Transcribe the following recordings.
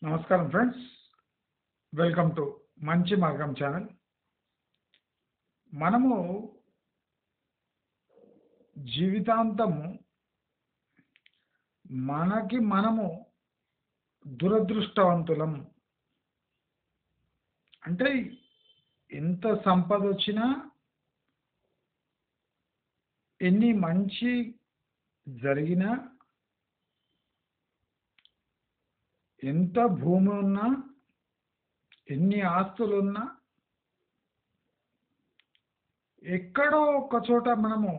నమస్కారం friends, welcome to మంచి మార్గం ఛానల్. మనము జీవితాంతము మనకి మనము దురదృష్టవంతులం. అంటే ఎంత సంపద వచ్చినా, ఎన్ని మంచి జరిగినా, ఎంత భూమి ఉన్నా, ఎన్ని ఆస్తులున్నా, ఎక్కడో ఒక చోట మనము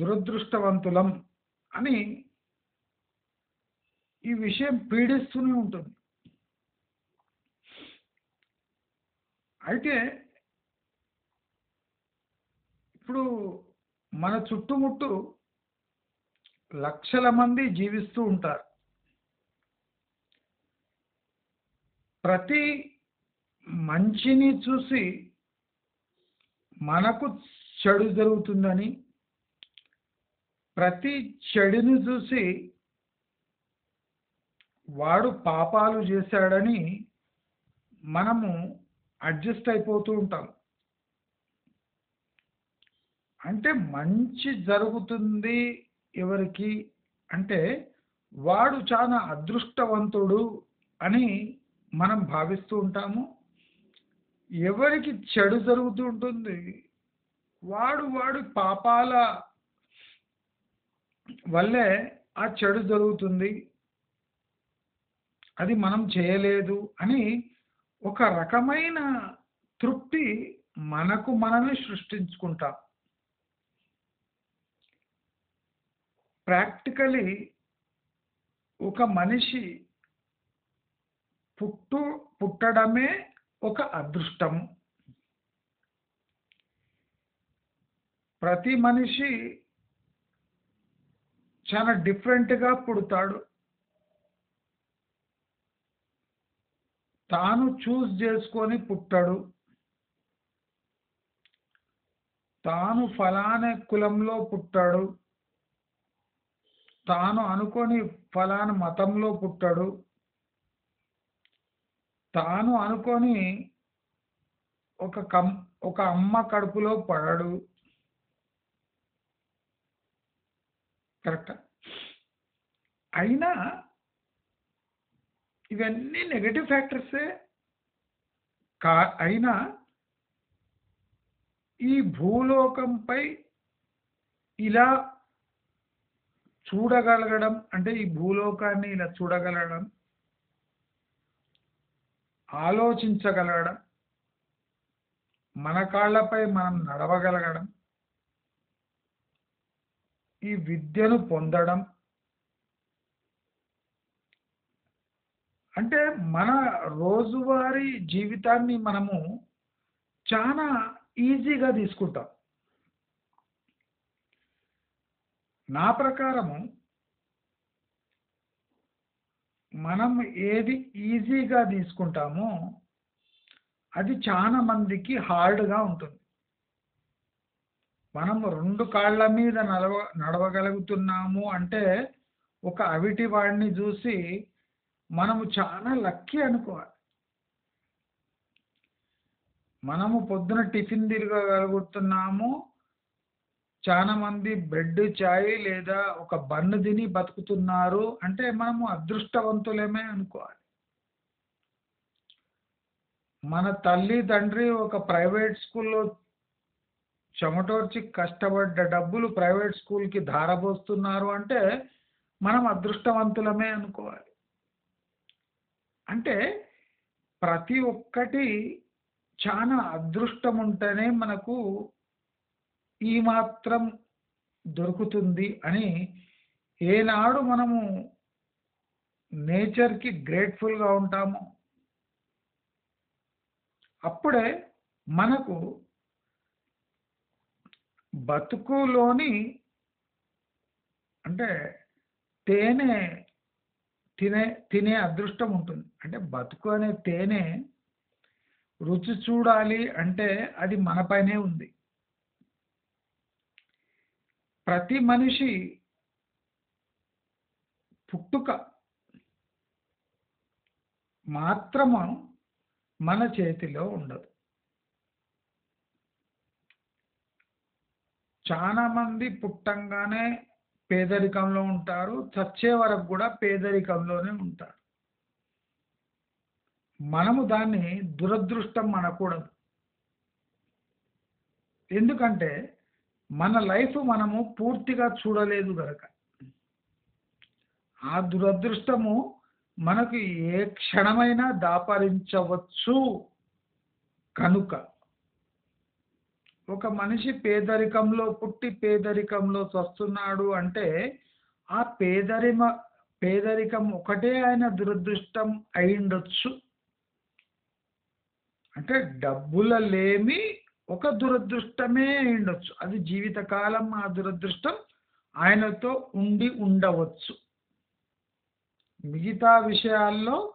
దురదృష్టవంతులం అని ఈ విషయం పీడిస్తూనే ఉంటుంది. అయితే ఇప్పుడు మన చుట్టుముట్టు లక్షల మంది జీవిస్తూ ఉంటారు. ప్రతి మంచిని చూసి మనకు చెడు జరుగుతుందని, ప్రతి చెడుని చూసి వాడు పాపాలు చేశాడని మనము అడ్జస్ట్ అయిపోతూ ఉంటాం. అంటే మంచి జరుగుతుంది ఎవరికి అంటే వాడు చాలా అదృష్టవంతుడు అని మనం భావిస్తూ ఉంటాము. ఎవరికి చెడు జరుగుతూ ఉంటుంది వాడి పాపాల వల్లే ఆ చెడు జరుగుతుంది, అది మనం చేయలేదు అని ఒక రకమైన తృప్తి మనకు మనమే సృష్టించుకుంటాం. ప్రాక్టికలీ ఒక మనిషి పుట్టడమే ఒక అదృష్టము. ప్రతి మనిషి చాలా డిఫరెంట్గా పుడతాడు. తాను చూస్ చేసుకొని పుట్టాడు. తాను ఫలానా కులంలో పుట్టాడు, తాను అనుకొని ఫలానా మతంలో పుట్టాడు, తాను అనుకొని ఒక అమ్మ కడుపులో పడాడు. కరెక్టా? అయినా ఇవన్నీ నెగటివ్ ఫ్యాక్టర్సే. అయినా ఈ భూలోకంపై ఇలా చూడగలగడం, అంటే ఈ భూలోకాన్ని ఇలా చూడగలగడం, ఆలోచించగలగడం, మన కాళ్ళపై మనం నడవగలగడం, ఈ విద్యను పొందడం, అంటే మన రోజువారీ జీవితాన్ని మనము చాలా ఈజీగా తీసుకుంటాం. నా ప్రకారము మనం ఏది ఈజీగా తీసుకుంటామో అది చాలా మందికి హార్డ్గా ఉంటుంది. మనం రెండు కాళ్ళ మీద నడవగలుగుతున్నాము అంటే ఒక అవిటి వాడిని చూసి మనము చాలా లక్కీ అనుకోవాలి. మనము పొద్దున టిఫిన్ తిరగగలుగుతున్నాము, చాలా మంది బ్రెడ్ చాయ్ లేదా ఒక బన్ను తిని బతుకుతున్నారు అంటే మనము అదృష్టవంతులేమే అనుకోవాలి. మన తల్లి తండ్రి ఒక ప్రైవేట్ స్కూల్లో చెమటోర్చి కష్టపడ్డ డబ్బులు ప్రైవేట్ స్కూల్కి ధారపోస్తున్నారు అంటే మనం అదృష్టవంతులమే అనుకోవాలి. అంటే ప్రతి ఒక్కటి చాలా అదృష్టం ఉంటేనే మనకు ఈ మాత్రం దొరుకుతుంది అని ఏనాడు మనము నేచర్కి గ్రేట్ఫుల్గా ఉంటామో అప్పుడే మనకు బతుకులోని అంటే తేనె తినే అదృష్టం ఉంటుంది. అంటే బతుకు అనే తేనె రుచి చూడాలి అంటే అది మనపైనే ఉంది. ప్రతి మనిషి పుట్టుక మాత్రము మన చేతిలో ఉండదు. చాలా మంది పుట్టంగానే పేదరికంలో ఉంటారు. చచ్చే వరకు కూడా పేదరికంలోనే ఉంటారు. మనము దాన్ని దురదృష్టం అనకూడదు. ఎందుకంటే మన లైఫ్ మనము పూర్తిగా చూడలేదు గనక. ఆ దురదృష్టము మనకు ఏ క్షణమైనా దాపరించవచ్చు కనుక ఒక మనిషి పేదరికంలో పుట్టి పేదరికంలో చస్తున్నాడు అంటే ఆ పేదరికం ఒకటే ఆయన దురదృష్టం అయిండొచ్చు. అంటే డబ్బుల లేమి ఒక దురదృష్టమే అయిండొచ్చు. అది జీవితకాలం ఆ దురదృష్టం ఆయనతో ఉండి ఉండవచ్చు. మిగతా విషయాల్లో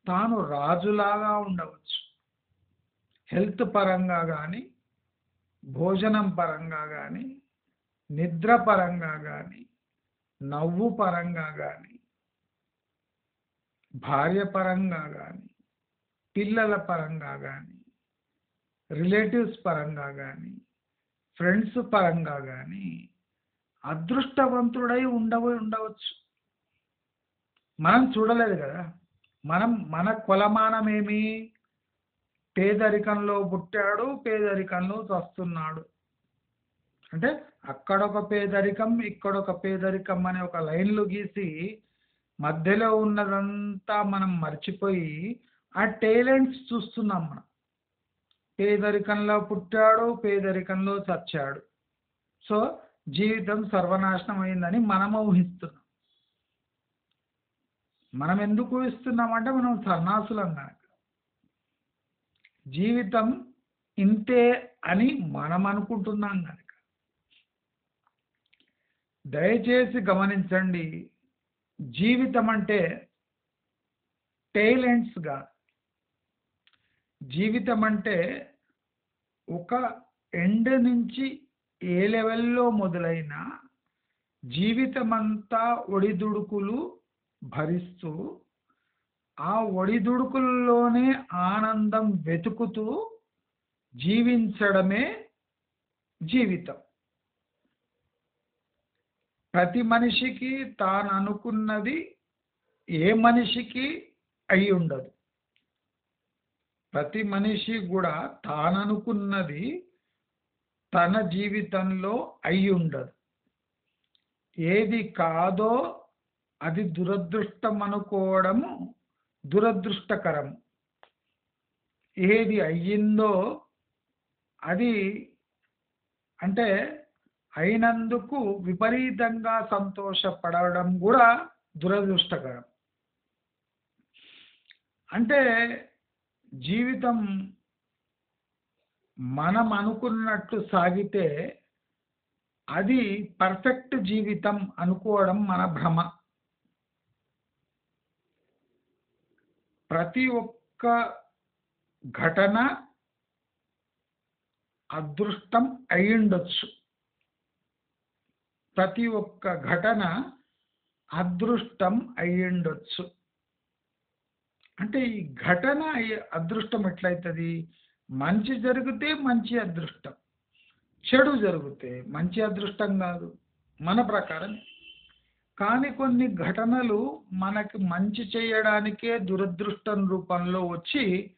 తాను రాజులాగా ఉండవచ్చు. హెల్త్ పరంగా కానీ, భోజనం పరంగా కానీ, నిద్ర పరంగా కానీ, నవ్వు పరంగా కానీ, భార్య పరంగా కానీ, పిల్లల పరంగా కానీ, రిలేటివ్స్ పరంగా కానీ, ఫ్రెండ్స్ పరంగా కానీ అదృష్టవంతుడై ఉండవచ్చు. మనం చూడలేదు కదా. మన కొలమానం ఏమి? పేదరికంలో పుట్టాడు, పేదరికంలో చస్తున్నాడు. అంటే అక్కడొక పేదరికం, ఇక్కడొక పేదరికం అనే ఒక లైన్లు గీసి మధ్యలో ఉన్నదంతా మనం మర్చిపోయి ఆ టాలెంట్స్ చూస్తున్నాం మనం. పేదరికంలో పుట్టాడు, పేదరికంలో చచ్చాడు. సో జీవితం సర్వనాశనం అయిందని మనం ఊహిస్తున్నాం. మనం ఎందుకు ఊహిస్తున్నామంటే మనం సన్నాసులం కనుక. జీవితం ఇంతే అని మనం అనుకుంటున్నాం కనుక. దయచేసి గమనించండి, జీవితం అంటే టాలెంట్స్గా, జీవితం అంటే ఒక ఎండ్ నుంచి ఏ లెవెల్లో మొదలైన జీవితమంతా ఒడిదుడుకులు భరిస్తూ ఆ ఒడిదుడుకుల్లోనే ఆనందం వెతుకుతూ జీవించడమే జీవితం. ప్రతి మనిషికి తాను అనుకున్నది ఏ మనిషికి అయి ఉండదు. ప్రతి మనిషి కూడా తాననుకున్నది తన జీవితంలో అయి ఉండదు. ఏది కాదో అది దురదృష్టం అనుకోవడము దురదృష్టకరం. ఏది అయ్యిందో అది అంటే అయినందుకు విపరీతంగా సంతోషపడడం కూడా దురదృష్టకరం. అంటే జీవితం మనం అనుకున్నట్టు సాగితే అది పర్ఫెక్ట్ జీవితం అనుకోవడం మన భ్రమ. ప్రతి ఒక్క ఘటన అదృష్టం అయ్యుండొచ్చు. ప్రతి ఒక్క ఘటన అదృష్టం అయ్యుండొచ్చు. అంటే ఈ ఘటన అదృష్టం ఎట్లయితుంది? మంచి జరిగితే మంచి అదృష్టం, చెడు జరిగితే మంచి అదృష్టం కాదు మన ప్రకారం. కానీ కొన్ని ఘటనలు మనకి మంచి చేయడానికే దురదృష్టం రూపంలో వచ్చి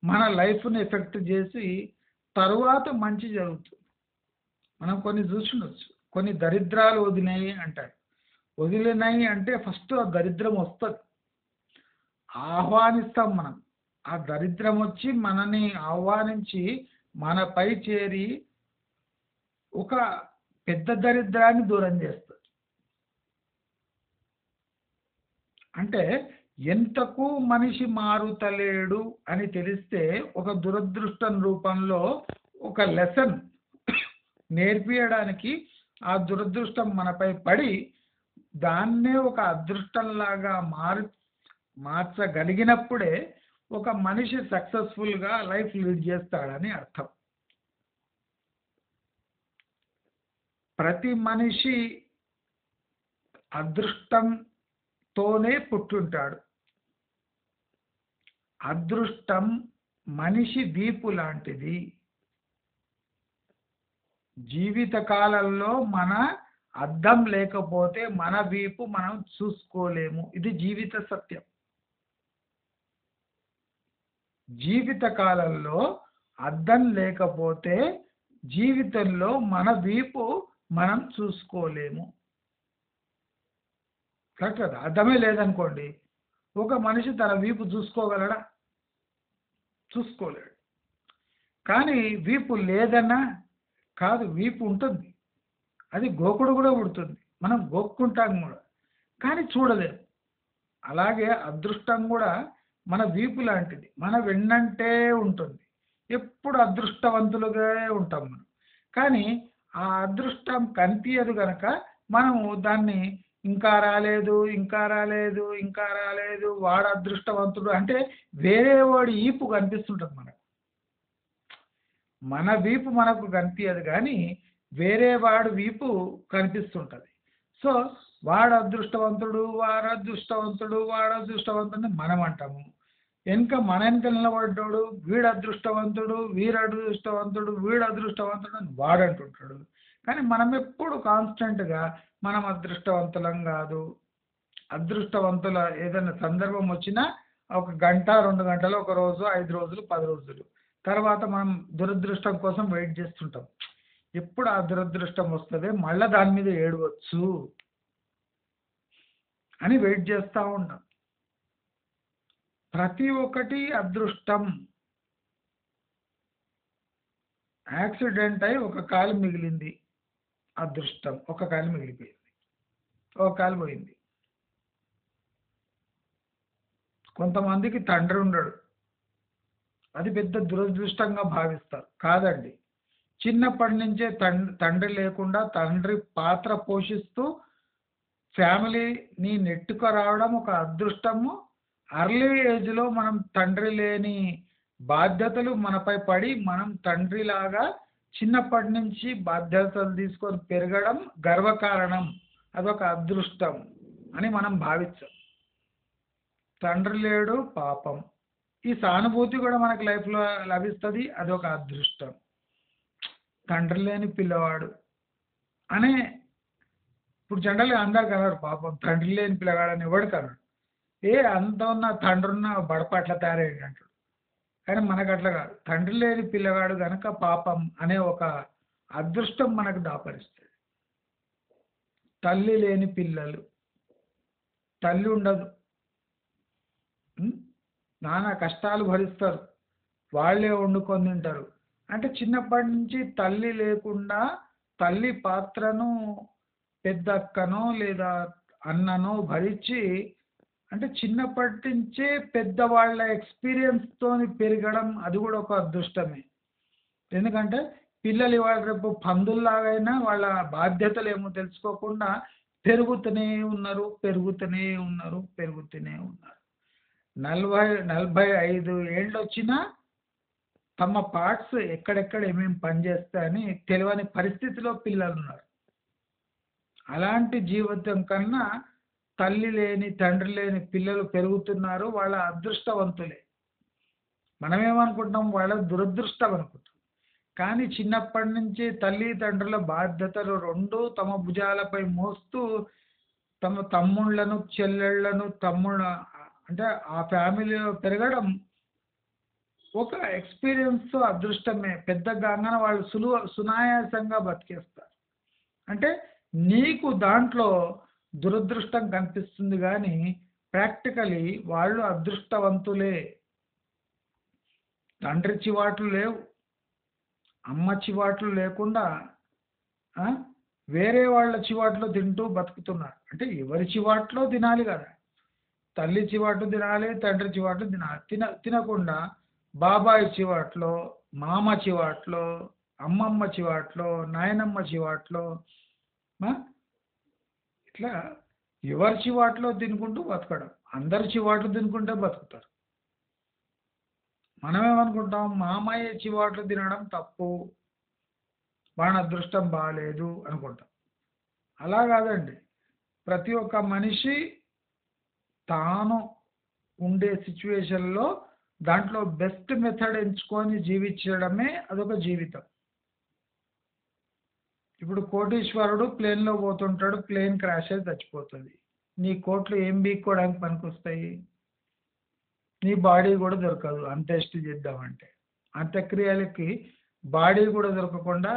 మన లైఫ్ని ఎఫెక్ట్ చేసి తరువాత మంచి జరుగుతుంది. మనం కొన్ని చూసుండొచ్చు. కొన్ని దరిద్రాలు వదిలినాయి అంటారు. వదిలినాయి అంటే ఫస్ట్ ఆ దరిద్రం వస్తుంది, ఆహ్వానిస్తాం మనం. ఆ దరిద్రం వచ్చి మనని ఆహ్వానించి మనపై చేరి ఒక పెద్ద దరిద్రాన్ని దూరం చేస్తుంది. అంటే ఎంతకు మనిషి మారుతలేడు అని తెలిస్తే ఒక దురదృష్టం రూపంలో ఒక లెసన్ నేర్పియడానికి ఆ దురదృష్టం మనపై పడి దాన్నే ఒక అదృష్టంలాగా మార్చగలిగినప్పుడే ఒక మనిషి సక్సెస్ఫుల్గా లైఫ్ లీడ్ చేస్తాడని అర్థం. ప్రతి మనిషి అదృష్టంతోనే పుట్టుంటాడు. అదృష్టం మనిషి వీపు లాంటిది. జీవిత కాలంలో మన అద్దం లేకపోతే మన వీపు మనం చూసుకోలేము. ఇది జీవిత సత్యం. జీవిత కాలంలో అద్దం లేకపోతే జీవితంలో మన వీపు మనం చూసుకోలేము. కరెక్ట్ కదా? అద్దమే లేదనుకోండి, ఒక మనిషి తన వీపు చూసుకోగలడా? చూసుకోలేడు. కానీ వీపు లేదన్నా కాదు, వీపు ఉంటుంది. అది గోకుడు కూడా పుడుతుంది. మనం గోక్కుంటాం కూడా, కానీ చూడలేము. అలాగే అదృష్టం కూడా మన వీపు లాంటిది. మన వెన్నంటే ఉంటుంది. ఎప్పుడు అదృష్టవంతులుగా ఉంటాం మనం. కానీ ఆ అదృష్టం కనిపించదు గనక మనము దాన్ని ఇంకా రాలేదు, ఇంకా రాలేదు, ఇంకా రాలేదు, వాడు అదృష్టవంతుడు అంటే వేరే వాడి ఈపు కనిపిస్తుంటుంది మనకు. మన వీపు మనకు కనిపించదు కానీ వేరే వాడి వీపు కనిపిస్తుంటుంది. సో వాడు అదృష్టవంతుడు, వాడు అదృష్టవంతుడు, వాడు అదృష్టవంతుడు మనం అంటాము. మన వెనక నిలబడ్డాడు వీడు అదృష్టవంతుడు, వీడు అదృష్టవంతుడు, వీడు అదృష్టవంతుడు అని వాడు అంటుంటాడు. కానీ మనం ఎప్పుడు కాన్స్టెంట్గా మనం అదృష్టవంతులం కాదు. అదృష్టవంతుల ఏదైనా సందర్భం వచ్చినా ఒక గంట 2 గంటలు, ఒక రోజు, 5 రోజులు, 10 రోజులు తర్వాత మనం దురదృష్టం కోసం వెయిట్ చేస్తుంటాం. ఎప్పుడు ఆ దురదృష్టం వస్తుంది మళ్ళీ దాని మీద ఏడవచ్చు అని వెయిట్ చేస్తూ ఉంటాం. ప్రతి ఒక్కటి అదృష్టం. యాక్సిడెంట్ అయి ఒక కాలు మిగిలింది, అదృష్టం. ఒక కాలు మిగిలిపోయింది, ఒక కాలు పోయింది. కొంతమందికి తండ్రి ఉండడు, అది పెద్ద దురదృష్టంగా భావిస్తారు. కాదండి, చిన్నప్పటి నుంచే తండ్రి లేకుండా తండ్రి పాత్ర పోషిస్తూ ఫ్యామిలీని నెట్టుకు రావడం ఒక అదృష్టము. అర్లీ ఏజ్లో మనం తండ్రి లేని బాధ్యతలు మనపై పడి మనం తండ్రిలాగా చిన్నప్పటి నుంచి బాధ్యతలు తీసుకొని పెరగడం గర్వకారణం. అదొక అదృష్టం అని మనం భావించాం. తండ్రి లేడు పాపం, ఈ సానుభూతి కూడా మనకు లైఫ్లో లభిస్తుంది, అదొక అదృష్టం. తండ్రి లేని పిల్లవాడు అనే ఇప్పుడు జనరల్గా అందరు కలరు, పాపం తండ్రి లేని పిల్లగాడని ఎవడు కలడు. అంత ఉన్న తండ్రి ఉన్న బడపట్ల తయారయ్యాడు అంటాడు. కానీ మనకు అట్లా కాదు, తండ్రి లేని పిల్లగాడు కనుక పాపం అనే ఒక అదృష్టం మనకు దాపరిస్తుంది. తల్లి లేని పిల్లలు, తల్లి ఉండదు, నానా కష్టాలు భరిస్తారు, వాళ్ళే వండుకొని తింటారు. అంటే చిన్నప్పటి నుంచి తల్లి లేకుండా తల్లి పాత్రను పెద్దక్కనో లేదా అన్ననో భరించి, అంటే చిన్నప్పటి నుంచే పెద్దవాళ్ళ ఎక్స్పీరియన్స్తో పెరగడం అది కూడా ఒక అదృష్టమే. ఎందుకంటే పిల్లలు ఇవాళ రేపు పందుల్లాగైనా వాళ్ళ బాధ్యతలు ఏమో తెలుసుకోకుండా పెరుగుతూనే ఉన్నారు, పెరుగుతూనే ఉన్నారు, పెరుగుతూనే ఉన్నారు. 40-45 ఏళ్ళు వచ్చినా తమ పార్ట్స్ ఎక్కడెక్కడ ఏమేమి పనిచేస్తాయని తెలియని పరిస్థితిలో పిల్లలు ఉన్నారు. అలాంటి జీవితం కన్నా తల్లి లేని తండ్రి లేని పిల్లలు పెరుగుతున్నారు, వాళ్ళ అదృష్టవంతులే. మనమేమనుకుంటాం, వాళ్ళ దురదృష్టం అనుకుంటాం. కానీ చిన్నప్పటి నుంచి తల్లి తండ్రుల బాధ్యతలు రెండు తమ భుజాలపై మోస్తూ తమ తమ్ముళ్ళను చెల్లెళ్లను అంటే ఆ ఫ్యామిలీలో పెరగడం ఒక ఎక్స్పీరియన్స్తో అదృష్టమే. పెద్దగా వాళ్ళు సునాయాసంగా బతికేస్తారు. అంటే నీకు దాంట్లో దురదృష్టం కనిపిస్తుంది కానీ ప్రాక్టికలీ వాళ్ళు అదృష్టవంతులే. తండ్రి చివాట్లు లేవు, అమ్మ చివాట్లు లేకుండా వేరే వాళ్ళ చివాట్లో తింటూ బతుకుతున్నారు. అంటే ఎవరి చివాట్లో తినాలి కదా, తల్లి చివాట్లు తినాలి, తండ్రి చివాట్లు తినాలి. తినకుండా బాబాయ్ చివాట్లో, మామ చివాట్లో, అమ్మమ్మ చివాట్లో, నాయనమ్మ చివాట్లో, ఇట్లా ఎవరి చివాట్లో తినుకుంటూ బతకడం. అందరి చివాట్లు తినుకుంటే బతుకుతారు. మనమేమనుకుంటాం, మామయ్య చివాట్లు తినడం తప్పు, వాడి అదృష్టం బాగాలేదు అనుకుంటాం. అలా కాదండి, ప్రతి ఒక్క మనిషి తాను ఉండే సిచ్యువేషన్లో దాంట్లో బెస్ట్ మెథడ్ ఎంచుకొని జీవించడమే అదొక జీవితం. ఇప్పుడు కోటీశ్వరుడు ప్లేన్‌లో పోతుంటాడు. ప్లేన్ క్రాష్ అయ్యి చచ్చిపోతది. నీ కోట్లు ఏం పీక్కోవడానికి పనికొస్తాయి? నీ బాడీ కూడా దొరకదు అంత్యేష్టి చేద్దామంటే. అంత్యక్రియలకి బాడీ కూడా దొరకకుండా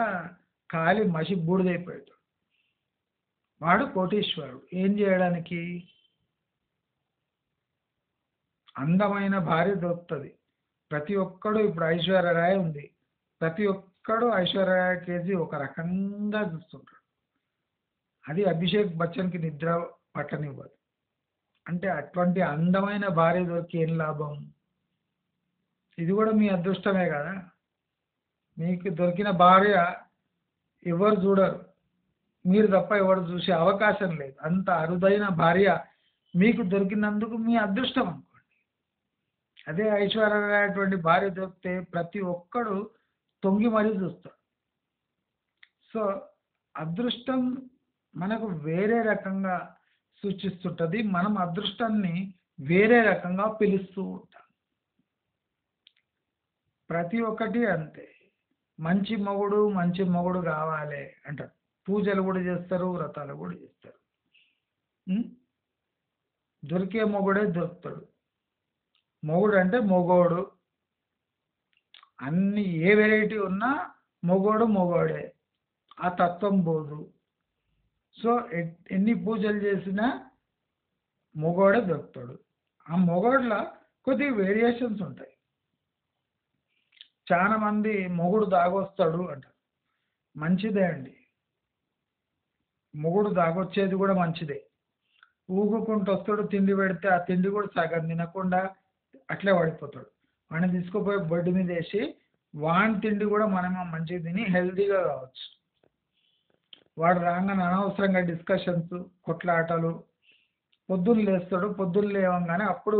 కాలి మసి బూడిదైపోయాడు. వాడు కోటీశ్వరుడు. ఏం చేయడానికి? అందమైన భార్య దొరుకుతది. ప్రతి ఒక్కడు ఇప్పుడు ఐశ్వర్య రాయ్ ఉంది. ప్రతి ఒక్కడు ఐశ్వర్య రాయ్ కేసి ఒక రకంగా చూస్తుంటాడు. అది అభిషేక్ బచ్చన్‌కి నిద్ర పట్టనివ్వదు. అంటే అటువంటి అందమైన భార్య దొరికి ఏం లాభం? ఇది కూడా మీ అదృష్టమే కదా! మీకు దొరికిన భార్య ఎవరు చూడరు. మీరు తప్ప ఎవరు చూసే అవకాశం లేదు. అంత అరుదైన భార్య మీకు దొరికినందుకు మీ అదృష్టం అనుకోండి. అదే ఐశ్వర్య రాయ్ అటువంటి భార్య దొరికితే ప్రతి ఒక్కడు తొంగి మరీ చూస్తాడు. సో, అదృష్టం మనకు వేరే రకంగా సూచిస్తుంటది. మనం అదృష్టాన్ని వేరే రకంగా పిలుస్తూ ఉంటాం. ప్రతి ఒక్కటి అంతే. మంచి మొగుడు కావాలి అంటారు. పూజలు కూడా చేస్తారు, వ్రతాలు కూడా చేస్తారు. హ్మ్. దొరికే మొగుడే దొరుకుతాడు. మొగుడు అంటే మొగోడు. అన్ని ఏ వెరైటీ ఉన్నా మొగోడే. ఆ తత్వం పోదు. సో, ఎన్ని పూజలు చేసినా మొగోడే దొరుకుతాడు. ఆ మొగోడ్ల కొద్దిగా వేరియేషన్స్ ఉంటాయి. చాలా మంది మొగుడు దాగొస్తాడు అంటారు. మంచిదే అండి. మొగుడు దాగొచ్చేది కూడా మంచిదే. ఊగుకుంటూ వస్తాడు, తిండి పెడితే ఆ తిండి కూడా సగం తినకుండా అట్లే పడిపోతాడు. వాడిని తీసుకుపోయి బెడ్ మీద వేసి వాని తిండి కూడా మనమే మంచిగా తిని హెల్తీగా కావచ్చు. వాడు రాగానే అనవసరంగా డిస్కషన్స్, కొట్లాటలు. పొద్దున్న లేస్తాడు. పొద్దున్న లేవంగానే అప్పుడు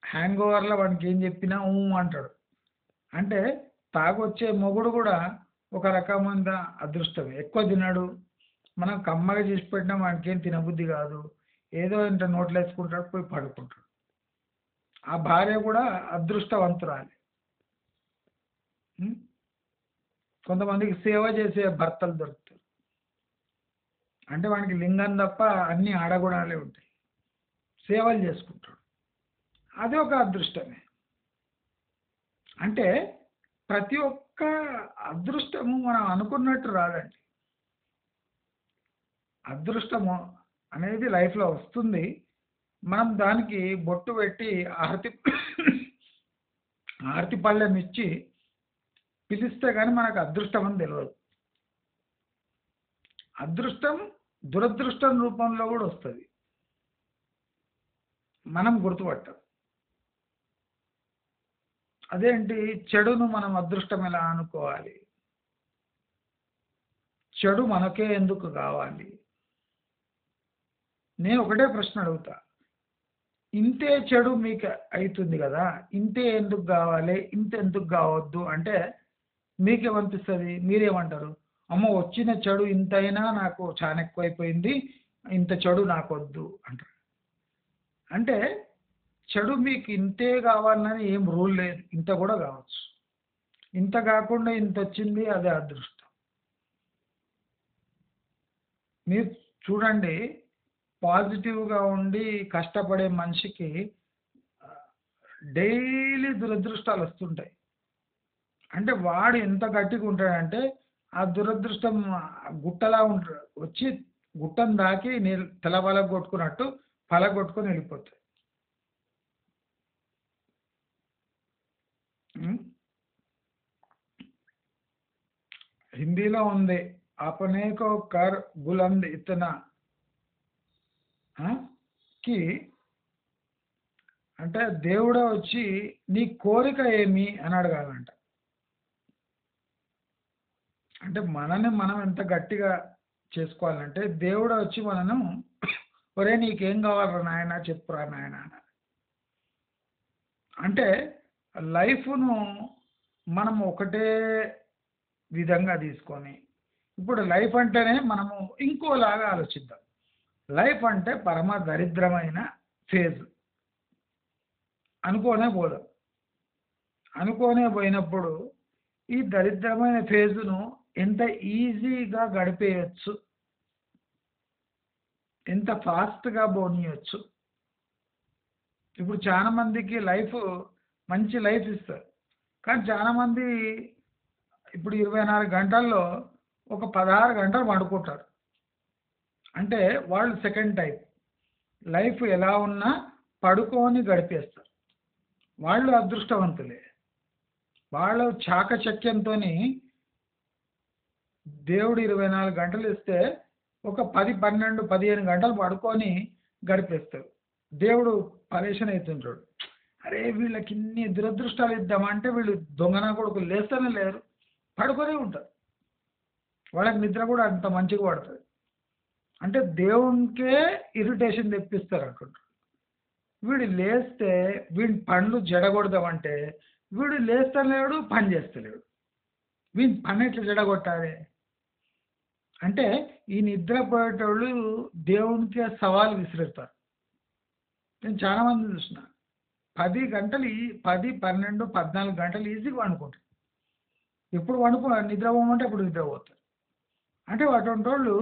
హ్యాంగ్ ఓవర్లో వాడికి ఏం చెప్పినా అంటాడు. అంటే తాగొచ్చే మొగుడు కూడా ఒక రకమైన అదృష్టమే. ఎక్కువ తినడు. మనం కమ్మగా చేసి పెట్టినా వాడికేం తినబుద్ధి కాదు. ఏదో ఇంత నోట్లో వేసుకుంటాడు, పోయి పడుకుంటాడు. ఆ భార్య కూడా అదృష్టవంతురాలే. కొంతమందికి సేవ చేసే భర్తలు దొరుకుతారు. అంటే వానికి లింగం తప్ప అన్ని ఆడగుణాలే ఉంటాయి. సేవలు చేసుకుంటాడు. అది ఒక అదృష్టమే. అంటే ప్రతి ఒక్క అదృష్టము మనం అనుకున్నట్టు రాదండి. అదృష్టము అనేది లైఫ్‌లో వస్తుంది. మనం దానికి బొట్టు పెట్టి హారతి పళ్ళెం ఇచ్చి పిలిస్తే గాని మనకు అదృష్టం అని తెలవదు. అదృష్టం దురదృష్టం రూపంలో కూడా వస్తది. మనం గుర్తుపట్టం. అదేంటి? చెడును మనం అదృష్టం ఎలా అనుకోవాలి? చెడు మనకే ఎందుకు కావాలి? నేను ఒకటే ప్రశ్న అడుగుతా. ఇంతే చెడు మీకు అయితుంది కదా! ఇంతే ఎందుకు కావాలి? ఇంతెందుకు కావద్దు అంటే మీకేమనిపిస్తది? మీరేమంటారు? అమ్మో! వచ్చిన చెడు ఇంతైనా నాకు చాలా ఎక్కువైపోయింది. ఇంత చెడు నాకొద్దు అంటారు. అంటే చెడు మీకు ఇంతే కావాలని ఏం రూల్ లేదు. ఇంత కూడా కావచ్చు. ఇంత కాకుండా ఇంతొచ్చింది అదే అదృష్టం. మీరు చూడండి, పాజిటివ్‌గా ఉండి కష్టపడే మనిషికి డైలీ దురదృష్టాలొస్తుంటాయి. అంటే వాడు ఎంత గట్టిగా ఉంటాడంటే ఆ దురదృష్టం గుట్టలా వచ్చి గుట్టను దాకి తల పలగొట్టుకున్నట్టు పలగొట్టుకొని వెళ్ళిపోతాయి. హిందీలో ఉంది. అపనే కో కర్ బులంద్ ఇతనా కి అంటే దేవుడే వచ్చి నీ కోరిక ఏమి అని అడగాలంట. అంటే మనని మనం ఎంత గట్టిగా చేసుకోవాలంటే దేవుడే వచ్చి మనను ఒరేయ్ నీకేం కావాలిరా నాయనా చెప్పురా నాయనా అనాలి. అంటే లైఫ్‌ను మనం ఒకటే విధంగా తీసుకొని ఇప్పుడు లైఫ్ అంటేనే మనము ఇంకోలాగా ఆలోచిద్దాం. లైఫ్ అంటే పరమ దరిద్రమైన ఫేజ్ అనుకోనే పోదాం. అనుకోనే పోయినప్పుడు ఈ దరిద్రమైన ఫేజ్‌ను ఎంత ఈజీగా గడిపేయొచ్చు, ఎంత ఫాస్ట్‌గా పోనీయొచ్చు. ఇప్పుడు చాలా మందికి మంచి లైఫ్ ఇస్తారు. కానీ చాలామంది ఇప్పుడు 24 గంటల్లో ఒక 16 గంటలు పడుకుంటారు. అంటే వాళ్ళు సెకండ్ టైప్. లైఫ్ ఎలా ఉన్నా పడుకొని గడిపేస్తారు. వాళ్ళు అదృష్టవంతులే. వాళ్ళు చాకచక్యంతోని దేవుడు 24 గంటలు ఇస్తే ఒక 10, 12, 15 గంటలు పడుకొని గడిపేస్తారు. దేవుడు పరేషాన్ అయితుంటాడు. అరే! వీళ్ళకి ఇన్ని దురదృష్టాలు ఇద్దామంటే వీళ్ళు దొంగ నా కొడుకులు లేస్తేనే లేరు. పడుకొనే ఉంటారు. వాళ్ళకి నిద్ర కూడా అంత మంచిగా పడతది. అంటే దేవునికే ఇరిటేషన్ తెప్పిస్తారు అనుకుంటా. వీడు లేస్తే వీని పనులు జడగొడదామంటే వీడు లేస్తలేడు, పని చేస్తలేడు. వీని పని ఎట్లా జడగొట్టాలి? అంటే ఈ నిద్రపోయేటోళ్ళు దేవునికే సవాల్ విసురుతారు. నేను చాలా మందిని చూసిన. 10 గంటలు 10, 12, 14 గంటలు ఈజీగా పండుకుంటారు. ఎప్పుడు నిద్ర పోమంటే అప్పుడు నిద్రపోతారు. అంటే అటువంటోళ్ళు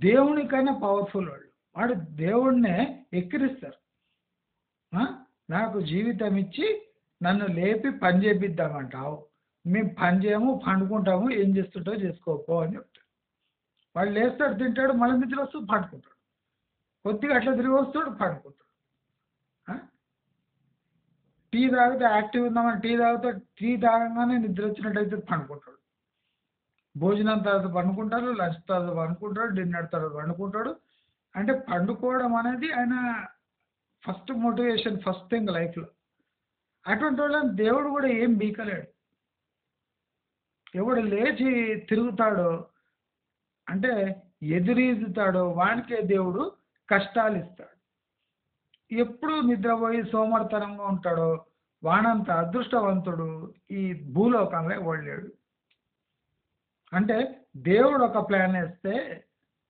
దేవునికన్నా పవర్‌ఫుల్ వాళ్ళు. వాడు దేవుడినే ఎక్కిరిస్తారు. ఆ! నాకు జీవితం ఇచ్చి నన్ను లేపి పని చేపిద్దామంటావు. మేము పని చేయము, పండుకుంటాము. ఏం చేస్తుంటావో చేసుకోపో అని చెప్తారు. వాడు లేస్తాడు, తింటాడు, మళ్ళీ నిద్ర వస్తది, పడుకుంటాడు. కొద్దిగా అట్లా తిరిగి వస్తాడు, పడుకుంటాడు. ఆ! టీ తాగితే యాక్టివ్ ఉందామని టీ తాగంగానే నిద్ర వచ్చినట్టయితే పండుకుంటాడు. భోజనం తర్వాత పండుకుంటారు, లంచ్ తర్వాత పండుకుంటాడు, డిన్నర్ తర్వాత పండుకుంటాడు. అంటే పండుకోవడం అనేది ఆయన ఫస్ట్ మోటివేషన్, ఫస్ట్ థింగ్ లైఫ్‌లో. అటువంటి వాళ్ళని దేవుడు కూడా ఏం బీకలేడు. ఎవడు లేచి తిరుగుతాడో అంటే ఎదురీదుతాడో వానికే దేవుడు కష్టాలిస్తాడు. ఎప్పుడు నిద్రపోయి సోమరితనంగా ఉంటాడో వానంత అదృష్టవంతుడు ఈ భూలోకంలో ఎవడు లేడు. అంటే దేవుడు ఒక ప్లాన్ ఏస్తే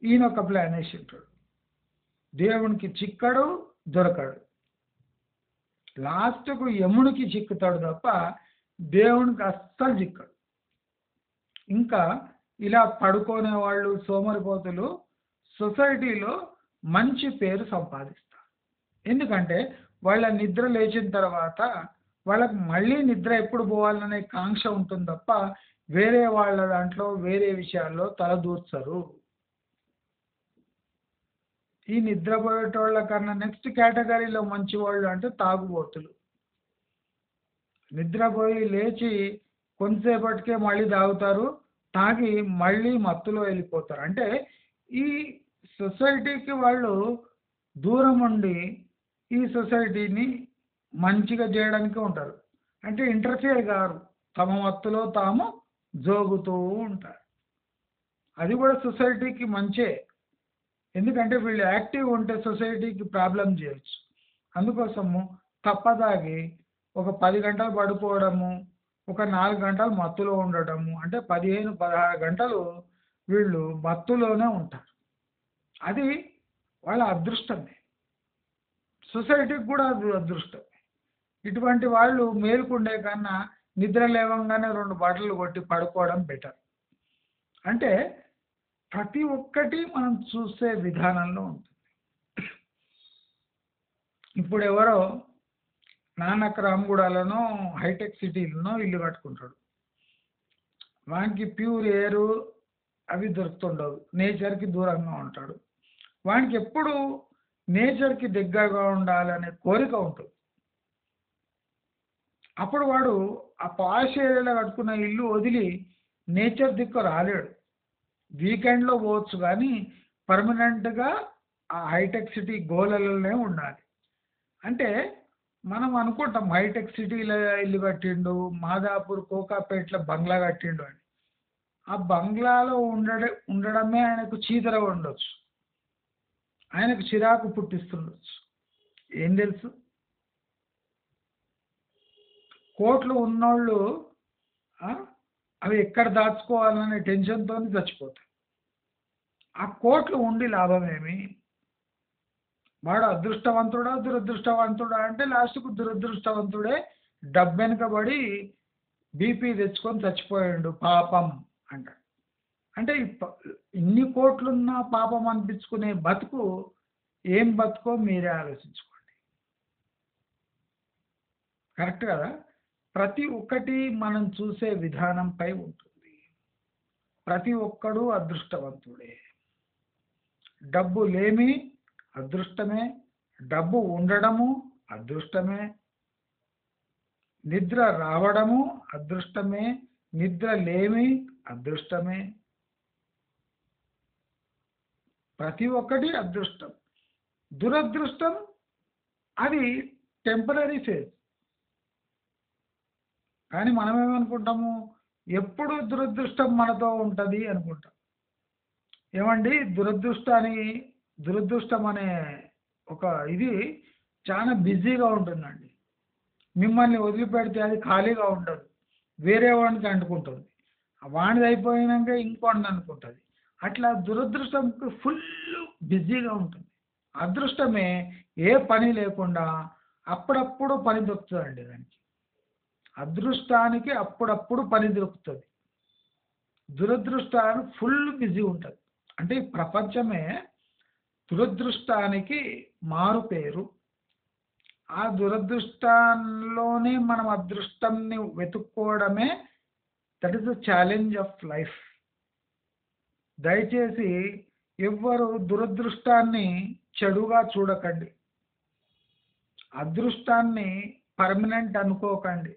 ఈయన ఒక ప్లాన్ ఏసింటాడు. దేవునికి చిక్కడు, దొరకడు. లాస్ట్‌కు యమునికి చిక్కుతాడు తప్ప దేవునికి అస్సలు చిక్కడు. ఇంకా ఇలా పడుకునేవాళ్ళు, సోమరిపోతులు సొసైటీలో మంచి పేరు సంపాదిస్తారు. ఎందుకంటే వాళ్ళ నిద్ర లేచిన తర్వాత వాళ్ళకి మళ్ళీ నిద్ర ఎప్పుడు పోవాలనే కాంక్ష ఉంటుంది తప్ప వేరే వాళ్ళ దాంట్లో, వేరే విషయాల్లో తలదూర్చరు. ఈ నిద్రపోయేటోళ్ళ కన్నా నెక్స్ట్ కేటగిరీలో మంచివాళ్ళు అంటే తాగుబోతులు. నిద్రపోయి లేచి కొంతసేపటికే మళ్ళీ తాగుతారు. తాగి మళ్ళీ మత్తులో వెళ్ళిపోతారు. అంటే ఈ సొసైటీకి వాళ్ళు దూరం ఉండి ఈ సొసైటీని మంచిగా చేయడానికే ఉంటారు. అంటే ఇంటర్ఫియర్ గారు. తమ మత్తులో తాము జోగుతూ ఉంటారు. అది కూడా సొసైటీకి మంచే. ఎందుకంటే వీళ్ళు యాక్టివ్ ఉంటే సొసైటీకి ప్రాబ్లమ్ చేయొచ్చు. అందుకోసము తప్పదాగి ఒక 10 గంటలు పడుకోవడము, ఒక 4 గంటలు మత్తులో ఉండడము. అంటే 15, 16 గంటలు వీళ్ళు మత్తులోనే ఉంటారు. అది వాళ్ళ అదృష్టమే. సొసైటీకి కూడా అది అదృష్టమే. ఇటువంటి వాళ్ళు మేలుకుండే కన్నా నిద్ర లేవంగానే 2 బట్టలు కొట్టి పడుకోవడం బెటర్. అంటే ప్రతి ఒక్కటి మనం చూసే విధానంలో ఉంటుంది. ఇప్పుడు ఎవరో నానక్ రామగూడలోనో, హైటెక్ సిటీలోనో ఇల్లు కట్టుకుంటాడు. వానికి ప్యూర్ ఎయిర్ అవి దొరుకుతుండవు. నేచర్‌కి దూరంగా ఉంటాడు. వానికి ఎప్పుడు నేచర్‌కి దగ్గరగా ఉండాలనే కోరిక ఉంటుంది. అప్పుడు వాడు ఆ పాష్ ఏరియాలో కట్టుకున్న ఇల్లు వదిలి నేచర్ దిక్కు రాలేడు. వీకెండ్‌లో పోవచ్చు గానీ పర్మనెంట్‌గా ఆ హైటెక్ సిటీ గోలలోనే ఉండాలి. అంటే మనం అనుకుంటాం హైటెక్ సిటీలో ఇల్లు కట్టిండు, మాదాపూర్, కోకాపేటలో బంగ్లా కట్టిండు అని. ఆ బంగ్లాలో ఉండడమే ఆయనకు చీదరగా ఉండొచ్చు. ఆయనకు చిరాకు పుట్టిస్తుండొచ్చు. ఏం తెలుసు? కోట్లు ఉన్నోళ్ళు ఆ! అవి ఎక్కడ దాచుకోవాలనే టెన్షన్‌తోని చచ్చిపోతారు. ఆ కోట్లు ఉండి లాభమేమి? వాడు అదృష్టవంతుడా, దురదృష్టవంతుడా అంటే లాస్ట్‌కు దురదృష్టవంతుడే. డబ్బు వెనుకబడి బీపీ తెచ్చుకొని చచ్చిపోయాడు పాపం అంటాడు. అంటే ఇన్ని కోట్లున్న పాపం అనిపించుకునే బతుకు ఏం బతుకో మీరే ఆలోచించుకోండి. కరెక్ట్ కదా? ప్రతి ఒక్కటి మనం చూసే విధానంపై ఉంటుంది. ప్రతి ఒక్కడు అదృష్టవంతుడే. డబ్బు లేమి అదృష్టమే, డబ్బు ఉండడము అదృష్టమే, నిద్ర రావడము అదృష్టమే, నిద్ర లేమి అదృష్టమే. ప్రతి ఒక్కటి అదృష్టం. దురదృష్టం అది టెంపరరీ ఫేజ్. కానీ మనం ఏమనుకుంటాము, ఎప్పుడు దురదృష్టం మనతో ఉంటుంది అనుకుంటాం. ఏమండి, దురదృష్టం అనే ఒక ఇది చాలా బిజీగా ఉంటుందండి. మిమ్మల్ని వదిలిపెడితే అది ఖాళీగా ఉండదు, వేరే వాడికి అంటుకుంటుంది. వాడిది అయిపోయినాక ఇంకోటిని అనుకుంటుంది. అట్లా దురదృష్టంకి ఫుల్ బిజీగా ఉంటుంది. అదృష్టమే ఏ పని లేకుండా అప్పుడప్పుడు పని దొరుకుతుందండి దానికి. అదృష్టానికి అప్పుడప్పుడు పని దొరుకుతుంది. దురదృష్టానికి ఫుల్ బిజీ ఉంటుంది. అంటే ఈ ప్రపంచమే దురదృష్టానికి మారు పేరు. ఆ దురదృష్టంలోనే మనం అదృష్టంని వెతుక్కోవడమే that is the challenge of life. దయచేసి ఎవ్వరు దురదృష్టాన్ని చెడుగా చూడకండి. అదృష్టాన్ని పర్మనెంట్ అనుకోకండి.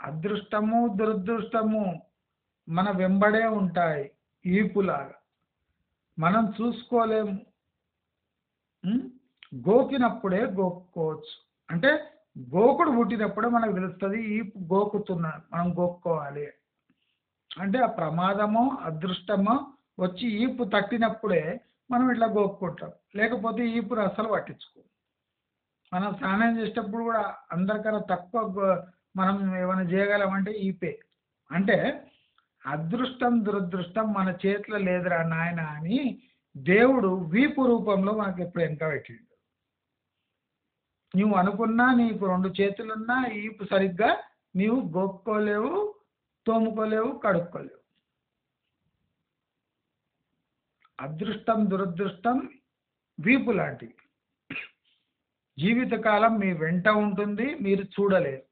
అదృష్టము దురదృష్టము మన వెంబడే ఉంటాయి ఈపులాగా. మనం చూసుకోలేము. గోకినప్పుడే గోక్కోవచ్చు. అంటే గోకుడు పుట్టినప్పుడే మనకు తెలుస్తుంది ఈపు గోకుతున్నాడు, మనం గోక్కోవాలి. అంటే ఆ ప్రమాదమో అదృష్టమో వచ్చి ఈపు తట్టినప్పుడే మనం ఇట్లా గోక్కుంటాం. లేకపోతే ఈపుని అస్సలు పట్టించుకో. మనం స్నానం చేసేటప్పుడు కూడా అందరికన్నా తక్కువ మనం ఏమైనా చేయగలమంటే ఈపే. అంటే అదృష్టం దురదృష్టం మన చేతిలో లేదురా నాయన అని దేవుడు వీపు రూపంలో మనకు ఎప్పుడు వెనక పెట్టిండు. నువ్వు అనుకున్నా నీకు 2 చేతులున్నా ఈపు సరిగ్గా నీవు గోక్కోలేవు, తోముకోలేవు, కడుక్కోలేవు. అదృష్టం దురదృష్టం వీపు లాంటివి. జీవితకాలం మీ వెంట ఉంటుంది, మీరు చూడలేరు.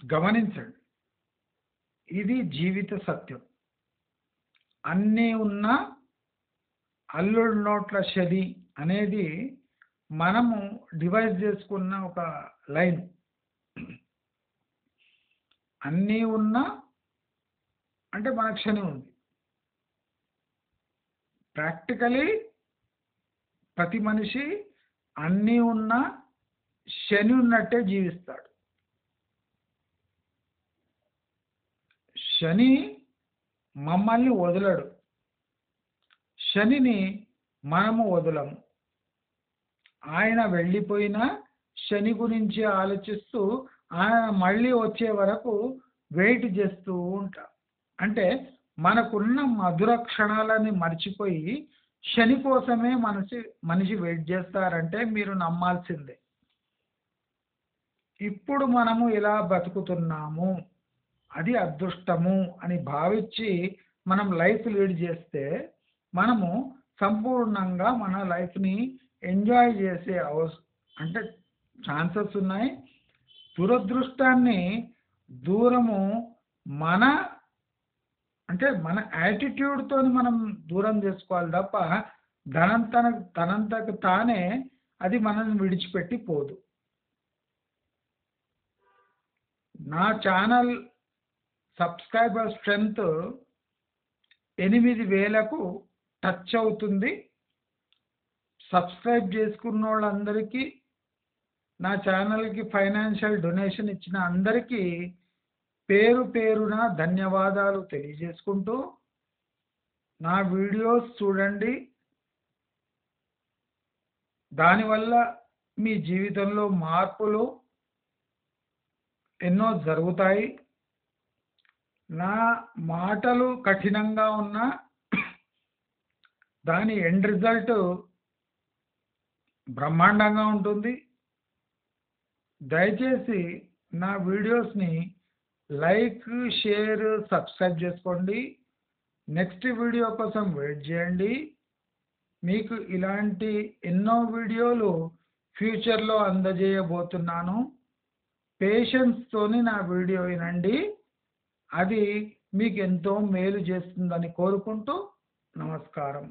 గమనించండి, ఇది జీవిత సత్యం. అన్నీ ఉన్న అల్లుడు నోట్ల శని అనేది మనము డివైడ్ చేసుకున్న ఒక లైన్. అన్నీ ఉన్న అంటే మనకు శని ఉంది. ప్రాక్టికలీ ప్రతి మనిషి అన్నీ ఉన్న శని ఉన్నట్టే జీవిస్తాడు. శని మమ్మల్ని వదలడు, శనిని మనము వదలము. ఆయన వెళ్ళిపోయినా శని గురించి ఆలోచిస్తూ ఆయన మళ్ళీ వచ్చే వరకు వెయిట్ చేస్తూ ఉంటాం. అంటే మనకున్న మధుర క్షణాలని మర్చిపోయి శని కోసమే మనిషి వెయిట్ చేస్తారంటే మీరు నమ్మాల్సిందే. ఇప్పుడు మనము ఇలా బతుకుతున్నాము, అది అదృష్టము అని భావించి మనం లైఫ్ లీడ్ చేస్తే మనము సంపూర్ణంగా మన లైఫ్ని ఎంజాయ్ చేసే అంటే ఛాన్సెస్ ఉన్నాయి. దురదృష్టాన్ని దూరము మన అంటే మన యాటిట్యూడ్తో మనం దూరం చేసుకోవాలి తప్ప తనంతకు తానే అది మనల్ని విడిచిపెట్టి పోదు. నా ఛానల్ సబ్స్క్రైబర్ స్ట్రెంత్ 8,000కు టచ్ అవుతుంది. సబ్స్క్రైబ్ చేసుకున్న వాళ్ళందరికీ, నా ఛానల్కి ఫైనాన్షియల్ డొనేషన్ ఇచ్చిన అందరికీ పేరు పేరున ధన్యవాదాలు తెలియజేసుకుంటూ, నా వీడియోస్ చూడండి, దానివల్ల మీ జీవితంలో మార్పులు ఎన్నో జరుగుతాయి. నా మాటలు కఠినంగా ఉన్న దాని ఎండ్ రిజల్ట్ బ్రహ్మాండంగా ఉంటుంది. దయచేసి నా వీడియోస్‌ని లైక్, షేర్, సబ్స్క్రైబ్ చేసుకోండి. నెక్స్ట్ వీడియో కోసం వెయిట్ చేయండి. మీకు ఇలాంటి ఎన్నో వీడియోలు ఫ్యూచర్‌లో అందజేయబోతున్నాను. పేషెన్స్‌తోని నా వీడియో వినండి. అది మీకెంతో మేలు చేస్తుందని కోరుకుంటూ నమస్కారం.